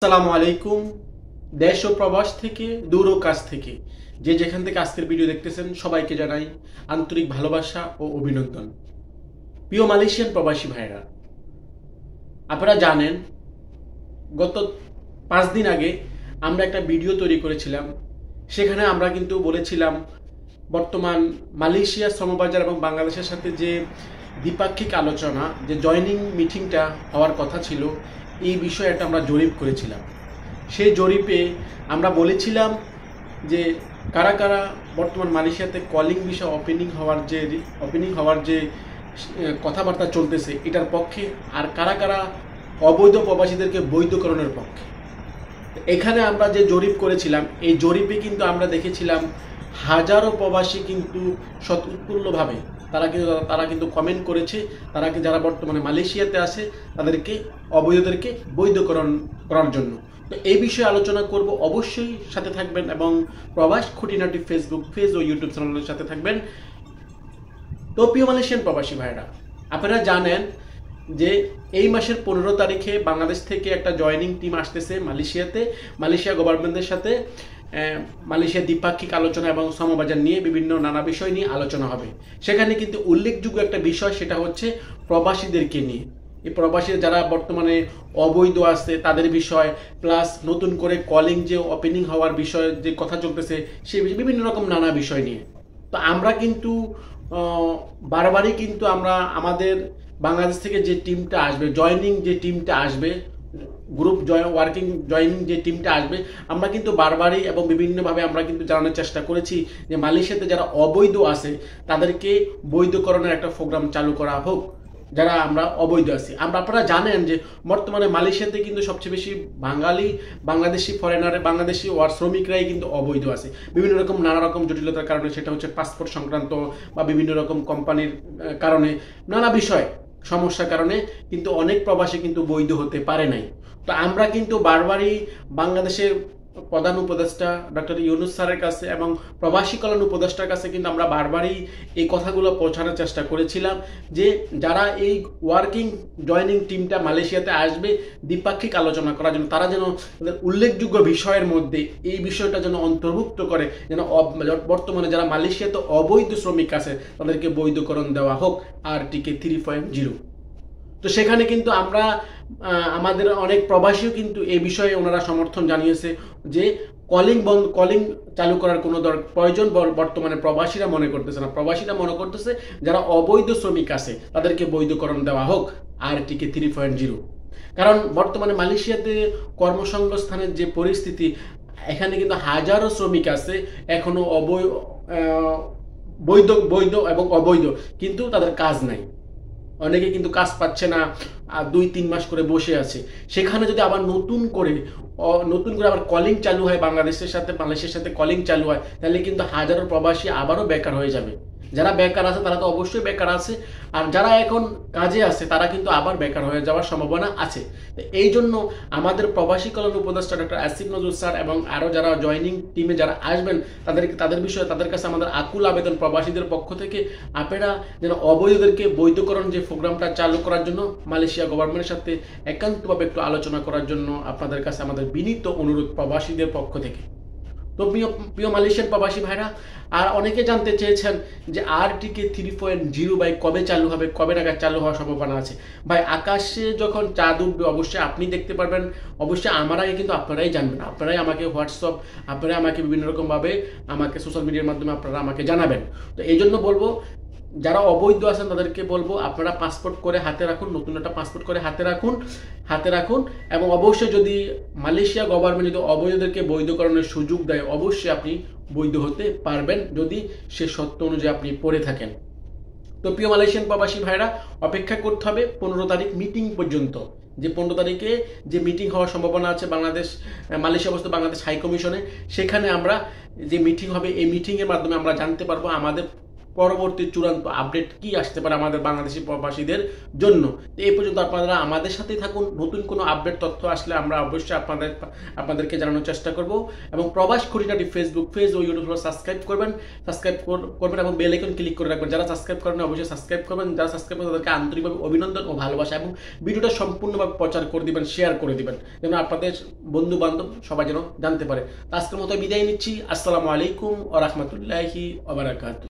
আসসালামু আলাইকুম। দেশ ও প্রবাস থেকে দূর ও কাছ থেকে যে যেখান থেকে আজকের ভিডিও দেখতেছেন সবাইকে জানাই আন্তরিক ভালোবাসা ও অভিনন্দন। প্রিয় মালয়েশিয়ান প্রবাসী ভাইরা, আপনারা জানেন গত 5 দিন আগে আমরা একটা ভিডিও তৈরি করেছিলাম। সেখানে আমরা কিন্তু বলেছিলাম বর্তমান মালয়েশিয়া শ্রমবাজার এবং বাংলাদেশের সাথে যে দ্বিপাক্ষিক আলোচনা, যে জয়নিং মিটিংটা হওয়ার কথা ছিল, এই বিষয়ে একটা আমরা জরিপ করেছিলাম। সেই জরিপে আমরা বলেছিলাম যে কারা কারা বর্তমান মালয়েশিয়াতে কলিং বিষয় ওপেনিং হওয়ার যে কথাবার্তা চলতেছে এটার পক্ষে, আর কারা কারা অবৈধ প্রবাসীদেরকে বৈধকরণের পক্ষে। এখানে আমরা যে জরিপ করেছিলাম, এই জরিপে কিন্তু আমরা দেখেছিলাম হাজারো প্রবাসী কিন্তু স্বতঃস্ফূর্তভাবে তারা কিন্তু কমেন্ট করেছে, যারা বর্তমানে মালয়েশিয়াতে আছে তাদেরকে অবৈধদেরকে বৈধকরণ করার জন্য। তো এই বিষয়ে আলোচনা করব, অবশ্যই সাথে থাকবেন এবং প্রবাস খুঁটিনাটি ফেসবুক পেজ ও ইউটিউব চ্যানেলের সাথে থাকবেন। তো প্রিয় মালয়েশিয়ান প্রবাসী ভাইরা, আপনারা জানেন যে এই মাসের 15 তারিখে বাংলাদেশ থেকে একটা জয়নিং টিম আসতেছে মালয়েশিয়াতে। মালয়েশিয়া গভর্নমেন্টের সাথে মালয়েশিয়া দ্বিপাক্ষিক আলোচনা এবং শ্রমবাজার নিয়ে বিভিন্ন নানা বিষয় নিয়ে আলোচনা হবে। সেখানে কিন্তু উল্লেখযোগ্য একটা বিষয়, সেটা হচ্ছে প্রবাসীদেরকে নিয়ে। এই প্রবাসী যারা বর্তমানে অবৈধ আছে তাদের বিষয়, প্লাস নতুন করে কলিং যে ওপেনিং হওয়ার বিষয় যে কথা চলতেছে, সেই বিভিন্ন রকম নানা বিষয় নিয়ে। তো আমরা কিন্তু বারবারই কিন্তু আমরা আমাদের বাংলাদেশ থেকে যে টিমটা আসবে, যে টিমটা আসবে, গ্রুপ জয়নিং যে টিমটা আসবে, আমরা কিন্তু বারবারই এবং বিভিন্নভাবে আমরা কিন্তু জানানোর চেষ্টা করেছি যে মালয়েশিয়াতে যারা অবৈধ আছে তাদেরকে বৈধকরণের একটা প্রোগ্রাম চালু করা হোক। যারা আমরা অবৈধ আছি, আপনারা জানেন যে বর্তমানে মালয়েশিয়াতে কিন্তু সবচেয়ে বেশি বাংলাদেশি বাংলাদেশি শ্রমিকরাই কিন্তু অবৈধ আছে বিভিন্ন রকম নানা রকম জটিলতার কারণে। সেটা হচ্ছে পাসপোর্ট সংক্রান্ত বা বিভিন্ন রকম কোম্পানির কারণে, নানা বিষয় সমস্যার কারণে কিন্তু অনেক প্রবাসী কিন্তু বৈধ হতে পারে নাই। তো আমরা কিন্তু বারবারই বাংলাদেশের প্রধান উপদেষ্টা ডক্টর ইউনুস স্যারের কাছে এবং প্রবাসী কল্যাণ উপদেষ্টার কাছে কিন্তু আমরা বারবারই এই কথাগুলো পৌঁছানোর চেষ্টা করেছিলাম যে যারা এই জয়নিং টিমটা মালয়েশিয়াতে আসবে দ্বিপাক্ষিক আলোচনা করার জন্য, তারা যেন তাদের উল্লেখযোগ্য বিষয়ের মধ্যে এই বিষয়টা যেন অন্তর্ভুক্ত করে, যেন বর্তমানে যারা মালয়েশিয়াতে অবৈধ শ্রমিক আছে তাদেরকে বৈধকরণ দেওয়া হোক আরটিকে 3.0। তো সেখানে কিন্তু আমরা আমাদের অনেক প্রবাসীও কিন্তু এই বিষয়ে ওনারা সমর্থন জানিয়েছে যে কলিং চালু করার কোনো প্রয়োজন বর্তমানে প্রবাসীরা মনে করতেছে না। প্রবাসীরা মনে করতেছে যারা অবৈধ শ্রমিক আছে তাদেরকে বৈধকরণ দেওয়া হোক আরটিকে 3.0। কারণ বর্তমানে মালয়েশিয়াতে কর্মসংস্থানের যে পরিস্থিতি, এখানে কিন্তু হাজারো শ্রমিক আছে এখনো বৈধ এবং অবৈধ, কিন্তু তাদের কাজ নাই। অনেকে কিন্তু কাজ পাচ্ছে না, 2-3 মাস করে বসে আছে। সেখানে যদি আবার নতুন করে আবার কলিং চালু হয়, মালয়েশিয়ার সাথে কলিং চালু হয়, তাহলে কিন্তু হাজারো প্রবাসী আবারও বেকার হয়ে যাবে। যারা বেকার আছে তারা তো অবশ্যই বেকার আছে, আর যারা এখন কাজে আছে তারা কিন্তু আবার বেকার হয়ে যাওয়ার সম্ভাবনা আছে। এই জন্য আমাদের প্রবাসী কল্যাণ উপদেষ্টা ডক্টর আসিফ নজরুল স্যার এবং আরও যারা জয়নিং টিমে যারা আসবেন তাদের কাছে আমাদের আকুল আবেদন, প্রবাসীদের পক্ষ থেকে আপনারা যেন অবৈধদেরকে বৈধকরণ যে প্রোগ্রামটা চালু করার জন্য মালয়েশিয়া গভর্নমেন্টের সাথে একান্তভাবে একটু আলোচনা করার জন্য আপনাদের কাছে আমাদের বিনীত অনুরোধ প্রবাসীদের পক্ষ থেকে। তো প্রিয় মালয়েশিয়ান প্রবাসী ভাইরা, আর অনেকে জানতে চেয়েছেন যে আরটিকে 3.0 ভাই কবে চালু হবে, কবে নাগাদ চালু হওয়ার সম্ভাবনা আছে। ভাই, আকাশে যখন চাঁদ উঠবে অবশ্যই আপনি দেখতে পারবেন, অবশ্যই আমার আগে কিন্তু আপনারাই জানবেন। আপনারাই আমাকে হোয়াটসঅ্যাপ, আপনারাই আমাকে বিভিন্ন রকমভাবে আমাকে সোশ্যাল মিডিয়ার মাধ্যমে আপনারা আমাকে জানাবেন। তো এই জন্য বলবো, যারা অবৈধ আছেন তাদেরকে বলবো আপনারা পাসপোর্ট করে হাতে রাখুন, নতুন একটা পাসপোর্ট করে হাতে রাখুন এবং অবশ্যই যদি মালয়েশিয়া গভর্নমেন্ট যদি অবৈধদেরকে বৈধকরণের সুযোগ দেয়, অবশ্যই আপনি বৈধ হতে পারবেন যদি সে সত্য অনুযায়ী আপনি পড়ে থাকেন। তো প্রিয় মালয়েশিয়ান প্রবাসী ভাইরা, অপেক্ষা করতে হবে 15 তারিখ মিটিং পর্যন্ত। যে 15 তারিখে যে মিটিং হওয়ার সম্ভাবনা আছে মালয়েশিয়া অবস্থিত বাংলাদেশ হাই কমিশনে, সেখানে আমরা যে মিটিং হবে, এই মিটিংয়ের মাধ্যমে আমরা জানতে পারবো আমাদের পরবর্তী চূড়ান্ত আপডেট কি আসতে পারে আমাদের বাংলাদেশি প্রবাসীদের জন্য। এই পর্যন্ত আপনারা আমাদের সাথেই থাকুন। নতুন কোনো আপডেট তথ্য আসলে আমরা অবশ্যই আপনাদেরকে জানানোর চেষ্টা করব। এবং প্রবাস খুঁটিনাটি ফেসবুক পেজ ও ইউটিউব সাবস্ক্রাইব করবেন এবং বেল আইকন ক্লিক করে রাখবেন। যারা সাবস্ক্রাইব করেন অবশ্যই সাবস্ক্রাইব করবেন, যারা সাবস্ক্রাইব করেন তাদেরকে আন্তরিকভাবে অভিনন্দন ও ভালোবাসা, এবং ভিডিওটা সম্পূর্ণভাবে প্রচার করে দিবেন, শেয়ার করে দিবেন, যেন আপনাদের বন্ধু বান্ধব সবাই যেন জানতে পারে। আজকের মতো বিদায় নিচ্ছি। আসসালামু আলাইকুম ওয়া রাহমাতুল্লাহি ওয়া বারাকাতুহু।